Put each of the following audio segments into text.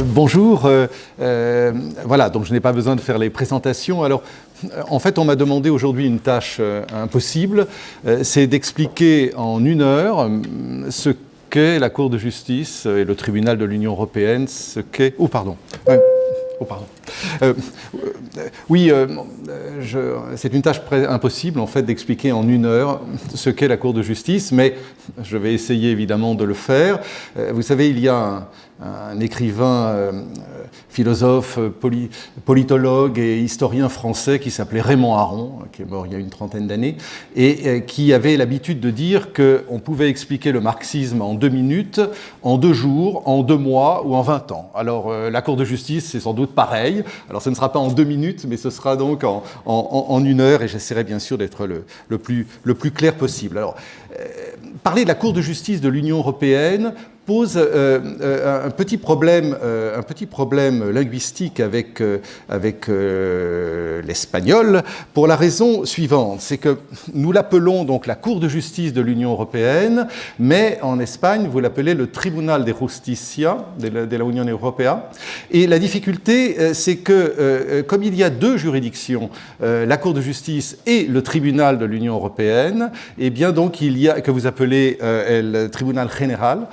Bonjour, voilà, donc je n'ai pas besoin de faire les présentations. Alors, en fait, on m'a demandé aujourd'hui une tâche impossible, c'est d'expliquer en 1 heure ce qu'est la Cour de justice et le tribunal de l'Union européenne, ce qu'est... Oh, pardon. C'est une tâche impossible, en fait, d'expliquer en 1 heure ce qu'est la Cour de justice, mais je vais essayer évidemment de le faire. Vous savez, il y a un écrivain, philosophe, politologue et historien français qui s'appelait Raymond Aron, qui est mort il y a une 30aine d'années, et qui avait l'habitude de dire qu'on pouvait expliquer le marxisme en 2 minutes, en 2 jours, en 2 mois ou en 20 ans. Alors, la Cour de justice, c'est sans doute pareil. Alors, ce ne sera pas en 2 minutes, mais ce sera donc en 1 heure, et j'essaierai bien sûr d'être le plus clair possible. Alors, parler de la Cour de justice de l'Union européenne pose un petit problème linguistique avec l'espagnol pour la raison suivante, c'est que nous l'appelons donc la Cour de justice de l'Union européenne, mais en Espagne vous l'appelez le Tribunal de Justicia de la Unión Europea, et la difficulté c'est que comme il y a 2 juridictions, la Cour de justice et le Tribunal de l'Union européenne, et bien donc il y a, que vous appelez le Tribunal Général,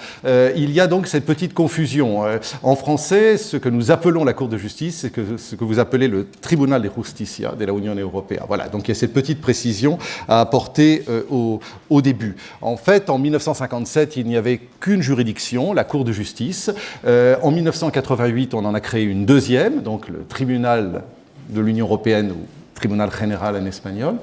il y a donc cette petite confusion. En français, ce que nous appelons la Cour de justice, c'est ce que vous appelez le Tribunal de Justicia de la Unión Europea. Voilà, donc il y a cette petite précision à apporter au début. En fait, en 1957, il n'y avait qu'une juridiction, la Cour de justice. En 1988, on en a créé une 2e, donc le Tribunal de l'Union européenne, ou Tribunal Général en espagnol.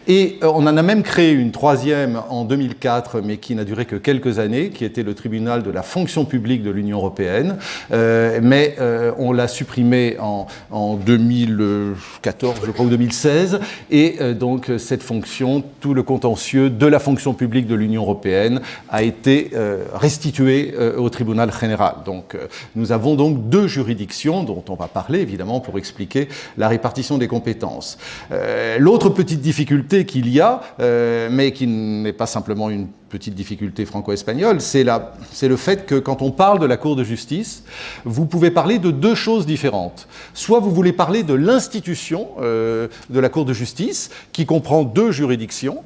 Et on en a même créé une 3e en 2004, mais qui n'a duré que quelques années, qui était le tribunal de la fonction publique de l'Union européenne. Mais on l'a supprimé en 2014, je crois, ou 2016. Et donc cette fonction, tout le contentieux de la fonction publique de l'Union européenne a été restitué au tribunal général. Donc nous avons donc 2 juridictions dont on va parler, évidemment, pour expliquer la répartition des compétences. L'autre petite difficulté qu'il y a, mais qui n'est pas simplement une petite difficulté franco-espagnole, c'est le fait que quand on parle de la Cour de justice, vous pouvez parler de 2 choses différentes. Soit vous voulez parler de l'institution de la Cour de justice, qui comprend 2 juridictions,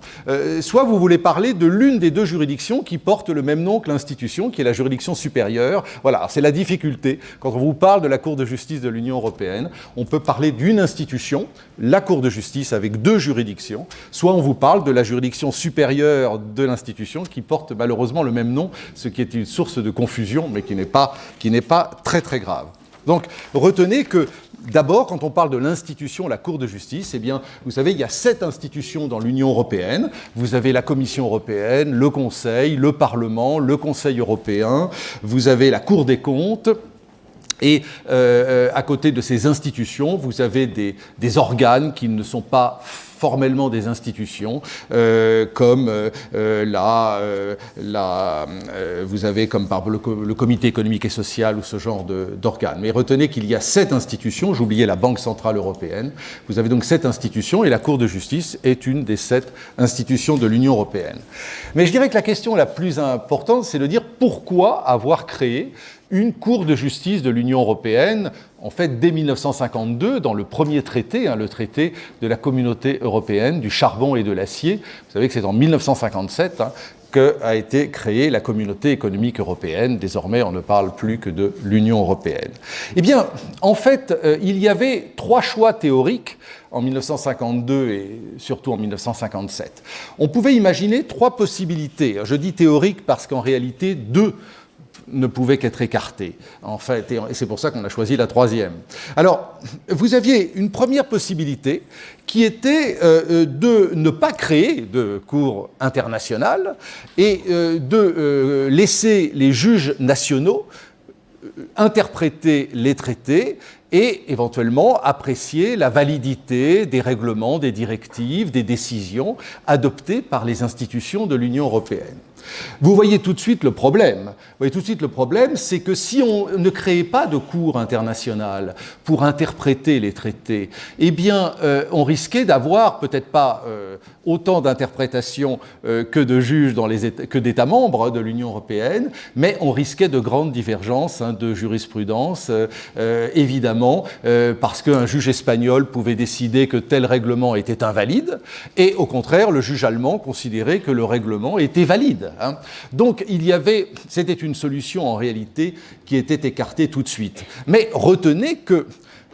soit vous voulez parler de l'une des 2 juridictions qui porte le même nom que l'institution, qui est la juridiction supérieure. Voilà, c'est la difficulté. Quand on vous parle de la Cour de justice de l'Union européenne, on peut parler d'une institution, la Cour de justice avec 2 juridictions, soit on vous parle de la juridiction supérieure de l'institution qui porte malheureusement le même nom, ce qui est une source de confusion, mais qui n'est pas très très grave. Donc retenez que d'abord, quand on parle de l'institution, la Cour de justice, eh bien, vous savez, il y a 7 institutions dans l'Union européenne. Vous avez la Commission européenne, le Conseil, le Parlement, le Conseil européen, vous avez la Cour des comptes. Et à côté de ces institutions, vous avez des organes qui ne sont pas formellement des institutions, comme vous avez comme par le Comité économique et social ou ce genre d'organes. Mais retenez qu'il y a 7 institutions, j'oubliais la Banque centrale européenne, vous avez donc 7 institutions et la Cour de justice est une des 7 institutions de l'Union européenne. Mais je dirais que la question la plus importante, c'est de dire pourquoi avoir créé une Cour de justice de l'Union européenne, en fait, dès 1952, dans le premier traité, le traité de la Communauté européenne du charbon et de l'acier. Vous savez que c'est en 1957 qu'a été créée la Communauté économique européenne. Désormais, on ne parle plus que de l'Union européenne. Eh bien, en fait, il y avait 3 choix théoriques en 1952 et surtout en 1957. On pouvait imaginer 3 possibilités. Je dis théoriques parce qu'en réalité, 2 ne pouvait qu'être écarté, en fait, et c'est pour ça qu'on a choisi la 3e. Alors, vous aviez une première possibilité qui était de ne pas créer de cour internationale et de laisser les juges nationaux interpréter les traités et éventuellement apprécier la validité des règlements, des directives, des décisions adoptées par les institutions de l'Union européenne. Vous voyez tout de suite le problème. Vous voyez tout de suite le problème, c'est que si on ne créait pas de cour internationale pour interpréter les traités, eh bien, on risquait d'avoir peut-être pas autant d'interprétations que de juges que d'États membres de l'Union européenne, mais on risquait de grandes divergences de jurisprudence, évidemment, parce qu'un juge espagnol pouvait décider que tel règlement était invalide, et au contraire, le juge allemand considérait que le règlement était valide. Donc, c'était une solution en réalité qui était écartée tout de suite. Mais retenez que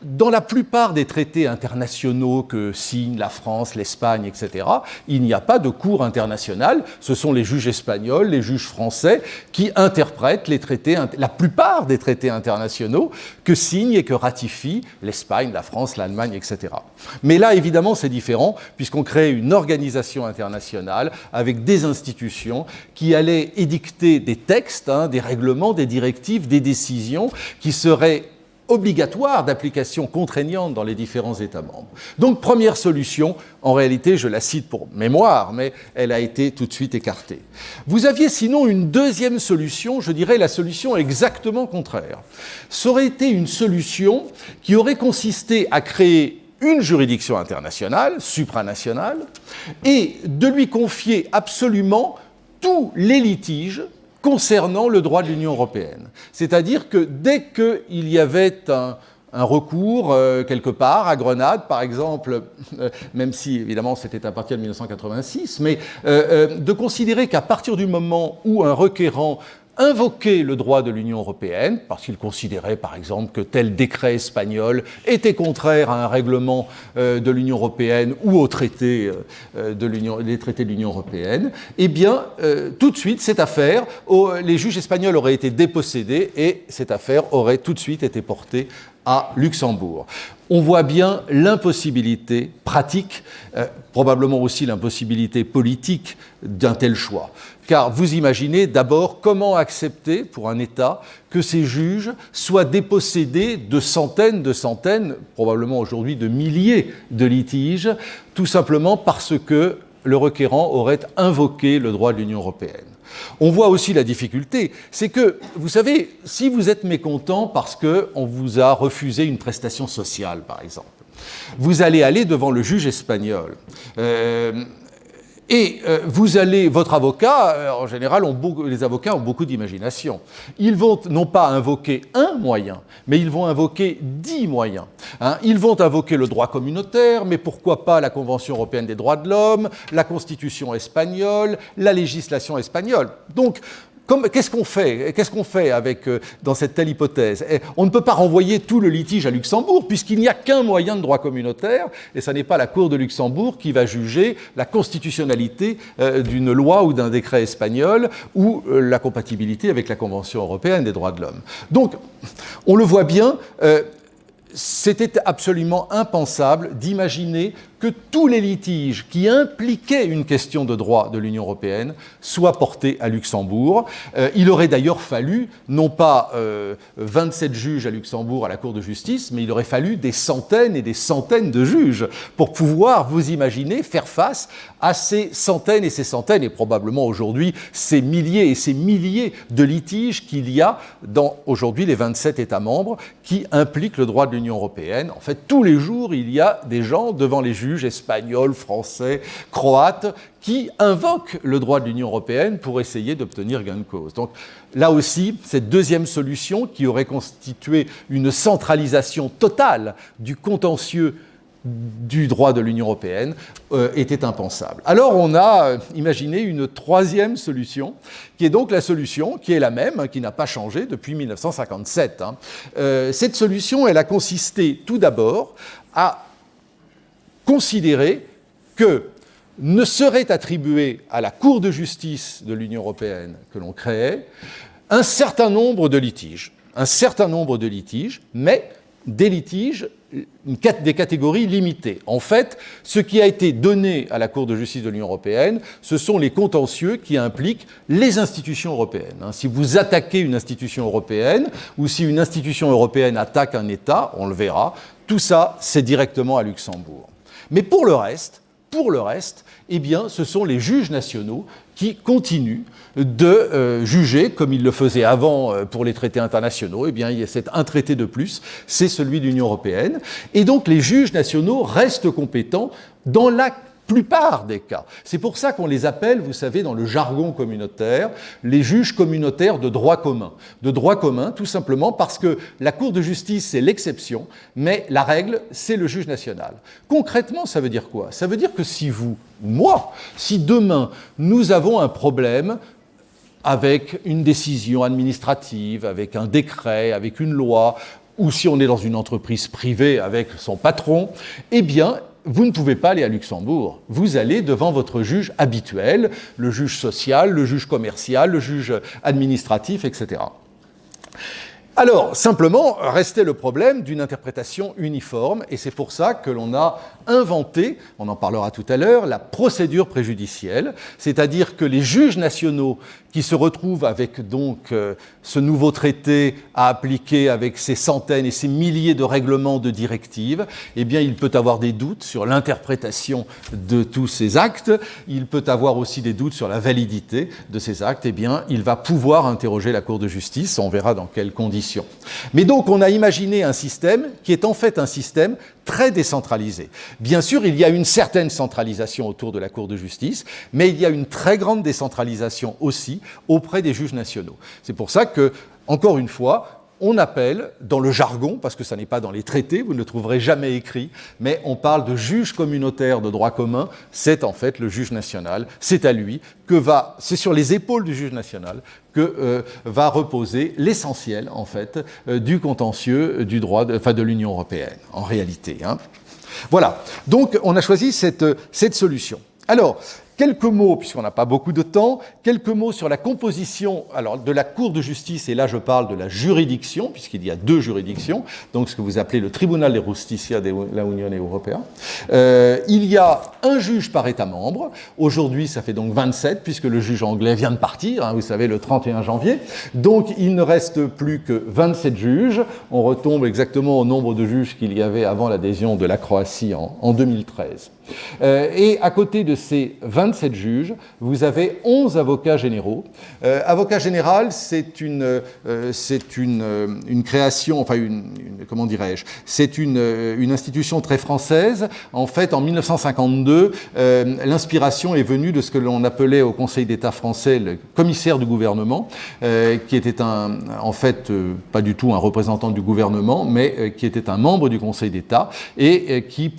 dans la plupart des traités internationaux que signent la France, l'Espagne, etc., il n'y a pas de cour internationale. Ce sont les juges espagnols, les juges français qui interprètent la plupart des traités internationaux que signent et que ratifient l'Espagne, la France, l'Allemagne, etc. Mais là, évidemment, c'est différent puisqu'on crée une organisation internationale avec des institutions qui allaient édicter des textes, des règlements, des directives, des décisions qui seraient obligatoire d'application contraignante dans les différents États membres. Donc, première solution, en réalité, je la cite pour mémoire, mais elle a été tout de suite écartée. Vous aviez sinon une deuxième solution, je dirais la solution exactement contraire. Ça aurait été une solution qui aurait consisté à créer une juridiction internationale, supranationale, et de lui confier absolument tous les litiges concernant le droit de l'Union européenne. C'est-à-dire que dès qu'il y avait un recours quelque part, à Grenade par exemple, même si évidemment c'était à partir de 1986, mais de considérer qu'à partir du moment où un requérant invoquer le droit de l'Union européenne, parce qu'il considérait par exemple que tel décret espagnol était contraire à un règlement de l'Union européenne ou aux traités les traités de l'Union européenne, eh bien, tout de suite, cette affaire, les juges espagnols auraient été dépossédés et cette affaire aurait tout de suite été portée à Luxembourg. On voit bien l'impossibilité pratique, probablement aussi l'impossibilité politique d'un tel choix. Car vous imaginez d'abord comment accepter pour un État que ces juges soient dépossédés de centaines, probablement aujourd'hui de milliers de litiges, tout simplement parce que le requérant aurait invoqué le droit de l'Union européenne. On voit aussi la difficulté, c'est que, vous savez, si vous êtes mécontent parce qu'on vous a refusé une prestation sociale, par exemple, vous allez aller devant le juge espagnol. Votre avocat, en général, les avocats ont beaucoup d'imagination. Ils vont non pas invoquer un moyen, mais ils vont invoquer 10 moyens. Ils vont invoquer le droit communautaire, mais pourquoi pas la Convention européenne des droits de l'homme, la Constitution espagnole, la législation espagnole. Donc, qu'est-ce qu'on fait dans cette telle hypothèse ? On ne peut pas renvoyer tout le litige à Luxembourg, puisqu'il n'y a qu'un moyen de droit communautaire, et ce n'est pas la Cour de Luxembourg qui va juger la constitutionnalité d'une loi ou d'un décret espagnol, ou la compatibilité avec la Convention européenne des droits de l'homme. Donc, on le voit bien, c'était absolument impensable d'imaginer que tous les litiges qui impliquaient une question de droit de l'Union européenne soient portés à Luxembourg. Il aurait d'ailleurs fallu, non pas 27 juges à Luxembourg à la Cour de justice, mais il aurait fallu des centaines et des centaines de juges pour pouvoir, vous imaginez, faire face à ces centaines et probablement aujourd'hui ces milliers et ces milliers de litiges qu'il y a dans aujourd'hui les 27 États membres qui impliquent le droit de l'Union européenne. En fait, tous les jours, il y a des gens devant les juges espagnols, français, croates, qui invoquent le droit de l'Union européenne pour essayer d'obtenir gain de cause. Donc là aussi, cette deuxième solution, qui aurait constitué une centralisation totale du contentieux du droit de l'Union européenne, était impensable. Alors on a imaginé une troisième solution, qui est donc la solution, qui est la même, qui n'a pas changé depuis 1957. Cette solution, elle a consisté tout d'abord à considérer que ne serait attribué à la Cour de justice de l'Union européenne que l'on créait un certain nombre de litiges, mais des litiges, des catégories limitées. En fait, ce qui a été donné à la Cour de justice de l'Union européenne, ce sont les contentieux qui impliquent les institutions européennes. Si vous attaquez une institution européenne, ou si une institution européenne attaque un État, on le verra, tout ça, c'est directement à Luxembourg. Mais pour le reste, pour le reste, eh bien, ce sont les juges nationaux qui continuent de juger, comme ils le faisaient avant pour les traités internationaux. Eh bien, il y a un traité de plus, c'est celui de l'Union européenne. Et donc, les juges nationaux restent compétents dans la plupart des cas. C'est pour ça qu'on les appelle, vous savez, dans le jargon communautaire, les juges communautaires de droit commun. De droit commun, tout simplement parce que la Cour de justice, c'est l'exception, mais la règle, c'est le juge national. Concrètement, ça veut dire quoi? Ça veut dire que si vous, ou moi, si demain, nous avons un problème avec une décision administrative, avec un décret, avec une loi, ou si on est dans une entreprise privée avec son patron, eh bien, vous ne pouvez pas aller à Luxembourg. Vous allez devant votre juge habituel, le juge social, le juge commercial, le juge administratif, etc. Alors, simplement, restait le problème d'une interprétation uniforme, et c'est pour ça que l'on a inventé, on en parlera tout à l'heure, la procédure préjudicielle, c'est-à-dire que les juges nationaux qui se retrouvent avec donc ce nouveau traité à appliquer avec ses centaines et ses milliers de règlements, de directives, eh bien, il peut avoir des doutes sur l'interprétation de tous ces actes, il peut avoir aussi des doutes sur la validité de ces actes, eh bien, il va pouvoir interroger la Cour de justice, on verra dans quelles conditions. Mais donc, on a imaginé un système qui est en fait un système très décentralisé. Bien sûr, il y a une certaine centralisation autour de la Cour de justice, mais il y a une très grande décentralisation aussi auprès des juges nationaux. C'est pour ça que, encore une fois, on appelle, dans le jargon, parce que ça n'est pas dans les traités, vous ne le trouverez jamais écrit, mais on parle de juge communautaire de droit commun, c'est en fait le juge national, c'est à lui c'est sur les épaules du juge national que va reposer l'essentiel, en fait, du contentieux du droit, de l'Union européenne, en réalité. Hein. Voilà, donc on a choisi cette solution. Alors, quelques mots, puisqu'on n'a pas beaucoup de temps, quelques mots sur la composition de la Cour de justice, et là je parle de la juridiction, puisqu'il y a deux juridictions, donc ce que vous appelez le Tribunal de Justicia de la Unión Europea. Il y a un juge par État membre, aujourd'hui ça fait donc 27, puisque le juge anglais vient de partir, hein, vous savez, le 31 janvier, donc il ne reste plus que 27 juges, on retombe exactement au nombre de juges qu'il y avait avant l'adhésion de la Croatie en 2013. Et à côté de ces 27 juges, vous avez 11 avocats généraux. Avocat général, c'est une création, enfin, comment dirais-je, c'est une institution très française. En fait, en 1952, l'inspiration est venue de ce que l'on appelait au Conseil d'État français le commissaire du gouvernement, qui était en fait, pas du tout un représentant du gouvernement, mais qui était un membre du Conseil d'État et qui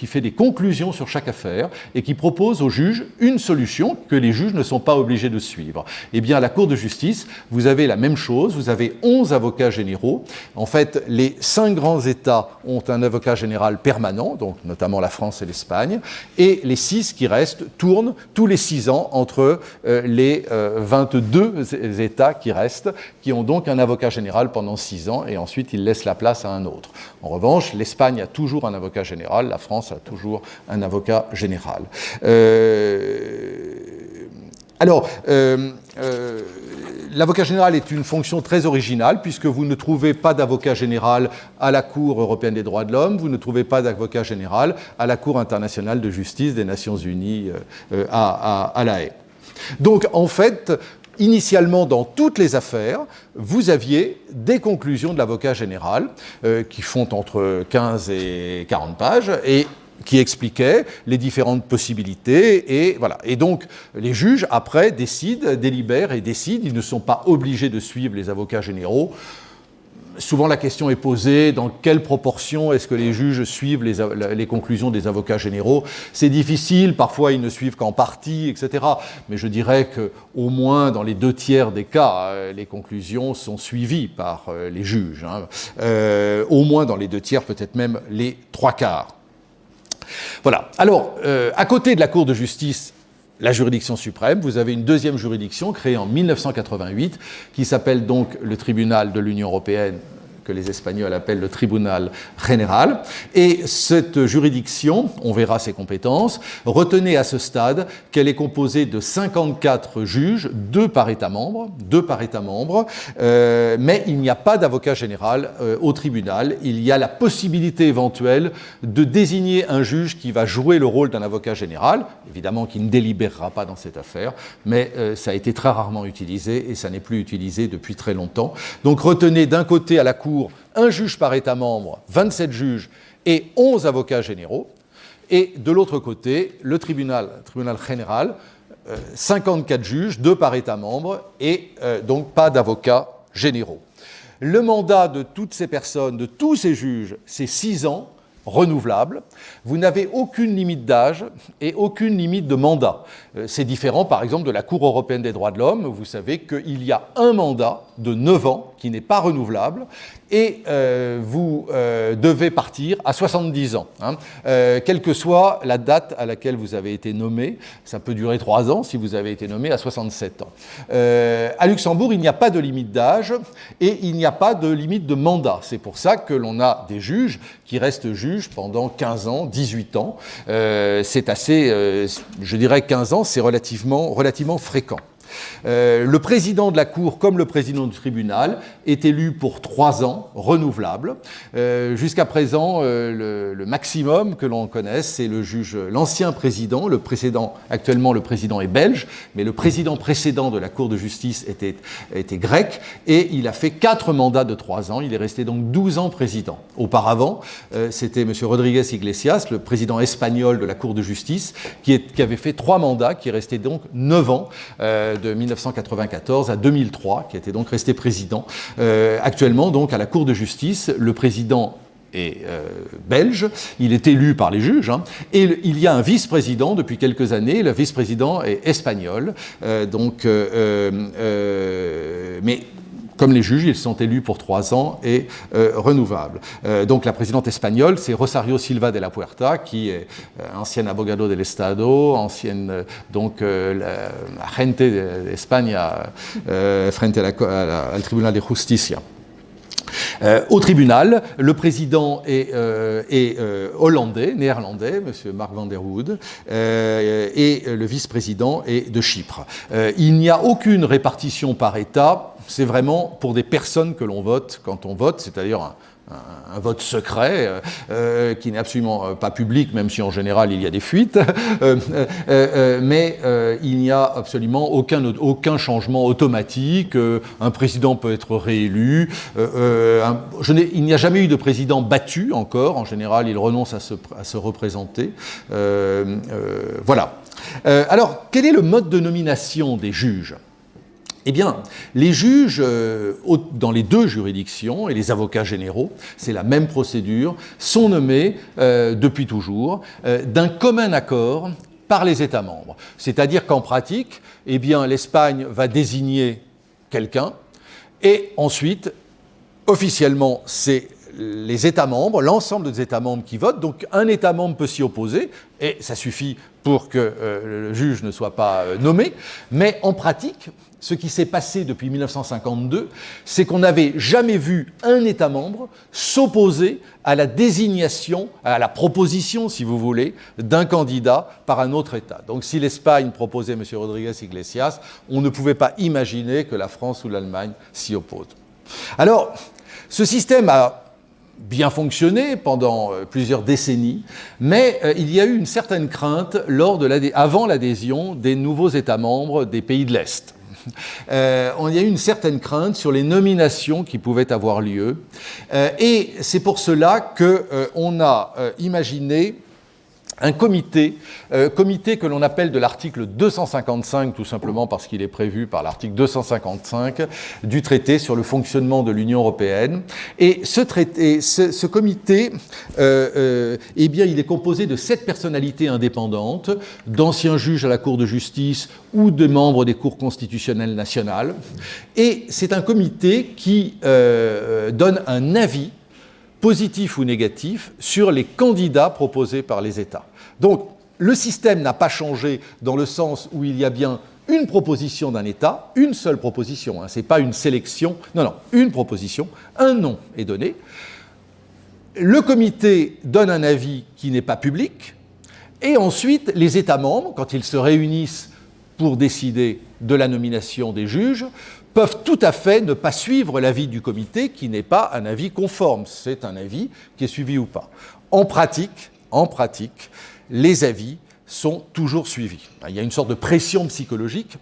fait des conclusions sur chaque affaire et qui propose aux juges une solution que les juges ne sont pas obligés de suivre. Eh bien, à la Cour de justice, vous avez la même chose, vous avez 11 avocats généraux. En fait, les 5 grands États ont un avocat général permanent, donc notamment la France et l'Espagne, et les 6 qui restent tournent tous les 6 ans entre les 22 États qui restent, qui ont donc un avocat général pendant 6 ans, et ensuite ils laissent la place à un autre. En revanche, l'Espagne a toujours un avocat général, la France a toujours un avocat général. L'avocat général est une fonction très originale puisque vous ne trouvez pas d'avocat général à la Cour européenne des droits de l'homme, vous ne trouvez pas d'avocat général à la Cour internationale de justice des Nations Unies à La Haye. Donc, en fait, initialement, dans toutes les affaires, vous aviez des conclusions de l'avocat général qui font entre 15 et 40 pages et qui expliquaient les différentes possibilités, et voilà. Et donc, les juges, après, délibèrent et décident. Ils ne sont pas obligés de suivre les avocats généraux. Souvent, la question est posée, dans quelle proportion est-ce que les juges suivent les conclusions des avocats généraux? C'est difficile, parfois ils ne suivent qu'en partie, etc. Mais je dirais qu'au moins dans les 2/3 des cas, les conclusions sont suivies par les juges. Hein. Au moins dans les 2/3, peut-être même les 3/4. Voilà. Alors, à côté de la Cour de justice, la juridiction suprême, vous avez une deuxième juridiction créée en 1988 qui s'appelle donc le Tribunal de l'Union européenne que les Espagnols appellent le Tribunal Général. Et cette juridiction, on verra ses compétences, retenez à ce stade qu'elle est composée de 54 juges, 2 par État membre, mais il n'y a pas d'avocat général au tribunal. Il y a la possibilité éventuelle de désigner un juge qui va jouer le rôle d'un avocat général, évidemment qui ne délibérera pas dans cette affaire, mais ça a été très rarement utilisé et ça n'est plus utilisé depuis très longtemps. Donc retenez d'un côté à la Cour un juge par État membre, 27 juges et 11 avocats généraux, et de l'autre côté, le tribunal général, 54 juges, 2 par État membre, et donc pas d'avocats généraux. Le mandat de toutes ces personnes, de tous ces juges, c'est 6 ans, renouvelable. Vous n'avez aucune limite d'âge et aucune limite de mandat. C'est différent, par exemple, de la Cour européenne des droits de l'homme. Vous savez qu'il y a un mandat de 9 ans qui n'est pas renouvelable et vous devez partir à 70 ans, quelle que soit la date à laquelle vous avez été nommé. Ça peut durer 3 ans si vous avez été nommé à 67 ans. À Luxembourg, il n'y a pas de limite d'âge et il n'y a pas de limite de mandat. C'est pour ça que l'on a des juges qui restent juges pendant 15 ans, 18 ans. C'est assez, je dirais 15 ans, c'est relativement fréquent. Le président de la Cour, comme le président du tribunal, est élu pour 3 ans, renouvelable. Jusqu'à présent, le maximum que l'on connaisse, c'est le juge, l'ancien président. Actuellement, le président est belge, mais le président précédent de la Cour de justice était grec, et il a fait 4 mandats de 3 ans. Il est resté donc 12 ans président. Auparavant, c'était M. Rodríguez Iglesias, le président espagnol de la Cour de justice, qui avait fait 3 mandats, qui est resté donc 9 ans, de 1994 à 2003, qui était donc resté président. Actuellement, donc, à la Cour de justice, le président est belge, il est élu par les juges, et il y a un vice-président depuis quelques années, le vice-président est espagnol, mais comme les juges, ils sont élus pour 3 ans et renouvelables. Donc la présidente espagnole, c'est Rosario Silva de la Puerta, qui est ancienne abogado del Estado, ancienne agente d'Espagne frente al Tribunal de Justicia. Au tribunal, le président est néerlandais, M. Mark van der Hoed, et le vice-président est de Chypre. Il n'y a aucune répartition par État, c'est vraiment pour des personnes que l'on vote quand on vote, c'est-à-dire un vote secret qui n'est absolument pas public, même si en général il y a des fuites, mais il n'y a absolument aucun changement automatique. Un président peut être réélu. Il n'y a jamais eu de président battu encore. En général, il renonce à se représenter. Voilà. Alors, quel est le mode de nomination des juges ? Eh bien, les juges, dans les 2 juridictions, et les avocats généraux, c'est la même procédure, sont nommés depuis toujours d'un commun accord par les États membres. C'est-à-dire qu'en pratique, eh bien, l'Espagne va désigner quelqu'un, et ensuite, officiellement, c'est les États membres, l'ensemble des États membres qui votent, donc un État membre peut s'y opposer, et ça suffit pour que le juge ne soit pas nommé, mais en pratique, ce qui s'est passé depuis 1952, c'est qu'on n'avait jamais vu un État membre s'opposer à la désignation, à la proposition, si vous voulez, d'un candidat par un autre État. Donc si l'Espagne proposait M. Rodríguez Iglesias, on ne pouvait pas imaginer que la France ou l'Allemagne s'y opposent. Alors, ce système a bien fonctionné pendant plusieurs décennies, mais il y a eu une certaine crainte avant l'adhésion des nouveaux États membres des pays de l'Est. Il y a eu une certaine crainte sur les nominations qui pouvaient avoir lieu, et c'est pour cela qu'on a imaginé un comité que l'on appelle de l'article 255, tout simplement parce qu'il est prévu par l'article 255 du traité sur le fonctionnement de l'Union européenne. Et ce comité, eh bien, il est composé de 7 personnalités indépendantes, d'anciens juges à la Cour de justice ou de membres des cours constitutionnelles nationales. Et c'est un comité qui donne un avis positif ou négatif sur les candidats proposés par les États. Donc, le système n'a pas changé dans le sens où il y a bien une proposition d'un État, une seule proposition, ce n'est pas une sélection, non, une proposition, un nom est donné. Le comité donne un avis qui n'est pas public, et ensuite les États membres, quand ils se réunissent pour décider de la nomination des juges, peuvent tout à fait ne pas suivre l'avis du comité qui n'est pas un avis conforme, c'est un avis qui est suivi ou pas. En pratique, les avis sont toujours suivis. Il y a une sorte de pression psychologique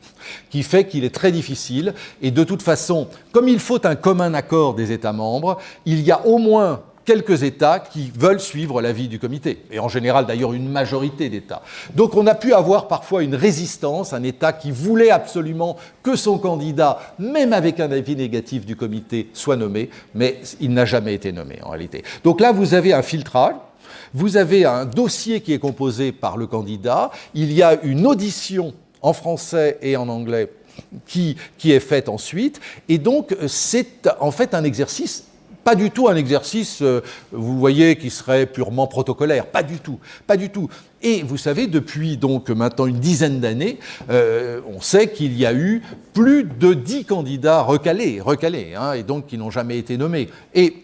qui fait qu'il est très difficile, et de toute façon, comme il faut un commun accord des États membres, il y a au moins quelques États qui veulent suivre l'avis du comité, et en général d'ailleurs une majorité d'États. Donc on a pu avoir parfois une résistance, un État qui voulait absolument que son candidat, même avec un avis négatif du comité, soit nommé, mais il n'a jamais été nommé en réalité. Donc là vous avez un filtrage, vous avez un dossier qui est composé par le candidat, il y a une audition en français et en anglais qui est faite ensuite, et donc c'est en fait un exercice, pas du tout un exercice, vous voyez, qui serait purement protocolaire, pas du tout. Et vous savez, depuis donc maintenant une dizaine d'années, on sait qu'il y a eu plus de 10 candidats recalés, et donc qui n'ont jamais été nommés. Et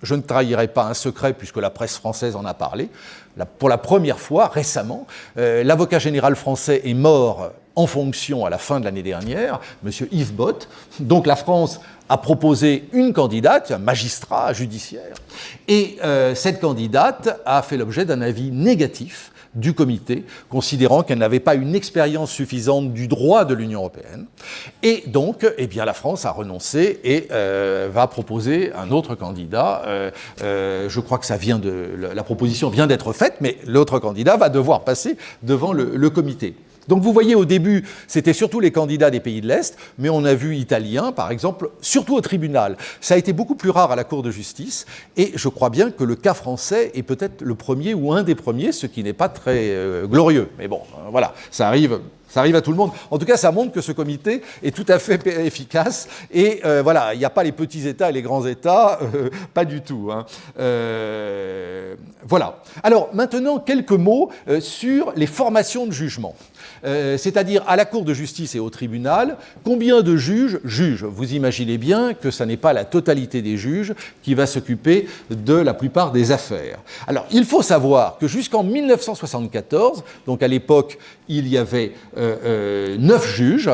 je ne trahirai pas un secret, puisque la presse française en a parlé, pour la première fois, récemment, l'avocat général français est mort en fonction à la fin de l'année dernière, M. Yves Bott. Donc la France a proposé une candidate, un magistrat judiciaire, et cette candidate a fait l'objet d'un avis négatif du comité, considérant qu'elle n'avait pas une expérience suffisante du droit de l'Union européenne. Et donc, eh bien, la France a renoncé et va proposer un autre candidat. Je crois que la proposition vient d'être faite, mais l'autre candidat va devoir passer devant le comité. Donc vous voyez, au début, c'était surtout les candidats des pays de l'Est, mais on a vu italiens, par exemple, surtout au tribunal. Ça a été beaucoup plus rare à la Cour de justice, et je crois bien que le cas français est peut-être le premier ou un des premiers, ce qui n'est pas très glorieux. Mais bon, voilà, ça arrive à tout le monde. En tout cas, ça montre que ce comité est tout à fait efficace. Et voilà, il n'y a pas les petits États et les grands États, pas du tout. Voilà. Alors, maintenant, quelques mots sur les formations de jugement. C'est-à-dire à la Cour de justice et au tribunal, combien de juges jugent? Vous imaginez bien que ce n'est pas la totalité des juges qui va s'occuper de la plupart des affaires. Alors, il faut savoir que jusqu'en 1974, donc à l'époque, il y avait 9 juges,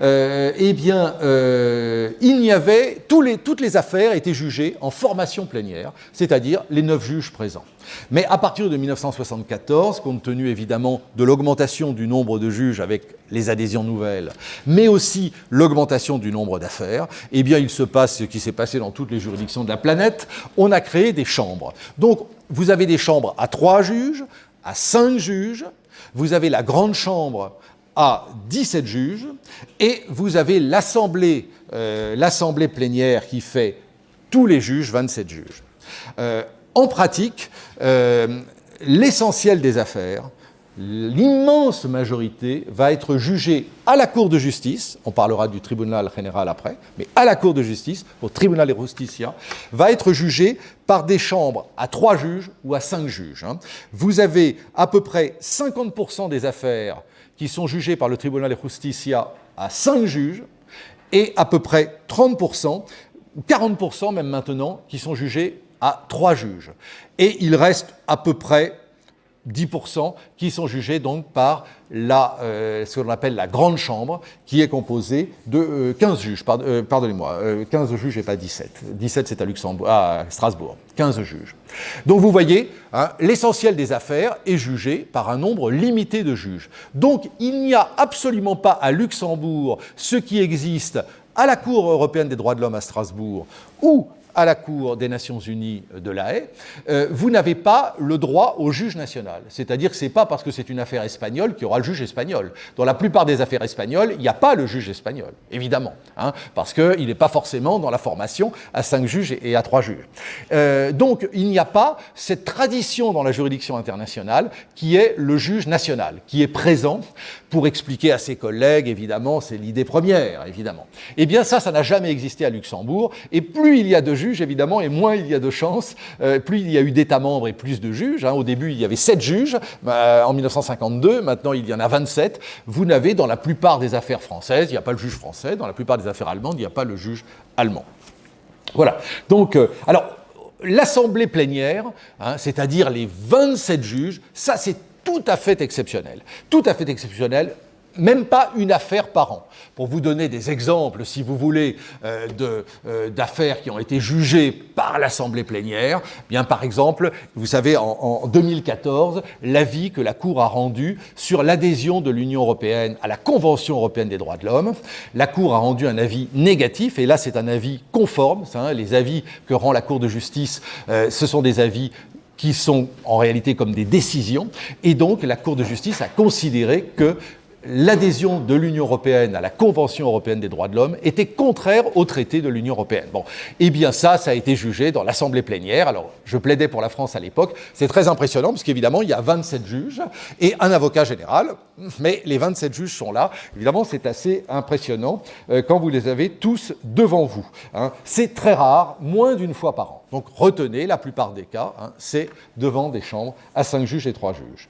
eh bien, il y avait, toutes les affaires étaient jugées en formation plénière, c'est-à-dire les 9 juges présents. Mais à partir de 1974, compte tenu évidemment de l'augmentation du nombre de juges avec les adhésions nouvelles, mais aussi l'augmentation du nombre d'affaires, eh bien il se passe ce qui s'est passé dans toutes les juridictions de la planète, on a créé des chambres. Donc vous avez des chambres à 3 juges, à 5 juges, vous avez la grande chambre à 17 juges, et vous avez l'assemblée plénière qui fait tous les juges, 27 juges. En pratique, l'essentiel des affaires, l'immense majorité, va être jugée à la Cour de justice, on parlera du tribunal général après, mais à la Cour de justice, au tribunal de justicia, va être jugée par des chambres à 3 juges ou à 5 juges. Vous avez à peu près 50% des affaires qui sont jugées par le tribunal de justicia à 5 juges, et à peu près 30%, 40% même maintenant, qui sont jugées à 3 juges. Et il reste à peu près 10% qui sont jugés donc par ce qu'on appelle la grande chambre, qui est composée de 15 juges, 15 juges et pas 17. 17 c'est à Strasbourg, 15 juges. Donc vous voyez, l'essentiel des affaires est jugé par un nombre limité de juges. Donc il n'y a absolument pas à Luxembourg ce qui existe à la Cour européenne des droits de l'homme à Strasbourg ou à la Cour des Nations Unies de La Haye, vous n'avez pas le droit au juge national. C'est-à-dire que ce n'est pas parce que c'est une affaire espagnole qu'il y aura le juge espagnol. Dans la plupart des affaires espagnoles, il n'y a pas le juge espagnol, évidemment, parce qu'il n'est pas forcément dans la formation à 5 juges et à 3 juges. Donc, il n'y a pas cette tradition dans la juridiction internationale qui est le juge national, qui est présent pour expliquer à ses collègues, évidemment, c'est l'idée première, évidemment. Eh bien, ça n'a jamais existé à Luxembourg, et plus il y a de juges, évidemment, et moins il y a de chances, plus il y a eu d'États membres et plus de juges. Au début, il y avait 7 juges en 1952, maintenant il y en a 27. Vous n'avez dans la plupart des affaires françaises, il n'y a pas le juge français, dans la plupart des affaires allemandes, il n'y a pas le juge allemand. Voilà. Donc, alors, l'assemblée plénière, c'est-à-dire les 27 juges, ça c'est tout à fait exceptionnel. Tout à fait exceptionnel, même pas une affaire par an. Pour vous donner des exemples, si vous voulez, d'affaires qui ont été jugées par l'assemblée plénière, bien par exemple, vous savez, en 2014, l'avis que la Cour a rendu sur l'adhésion de l'Union européenne à la Convention européenne des droits de l'homme, la Cour a rendu un avis négatif, et là c'est un avis conforme. Les avis que rend la Cour de justice, ce sont des avis qui sont en réalité comme des décisions, et donc la Cour de justice a considéré que l'adhésion de l'Union européenne à la Convention européenne des droits de l'homme était contraire au traité de l'Union européenne. Bon, eh bien ça a été jugé dans l'Assemblée plénière. Alors, je plaidais pour la France à l'époque. C'est très impressionnant parce qu'évidemment, il y a 27 juges et un avocat général, mais les 27 juges sont là. Évidemment, c'est assez impressionnant quand vous les avez tous devant vous. C'est très rare, moins d'une fois par an. Donc retenez, la plupart des cas, c'est devant des chambres à 5 juges et 3 juges.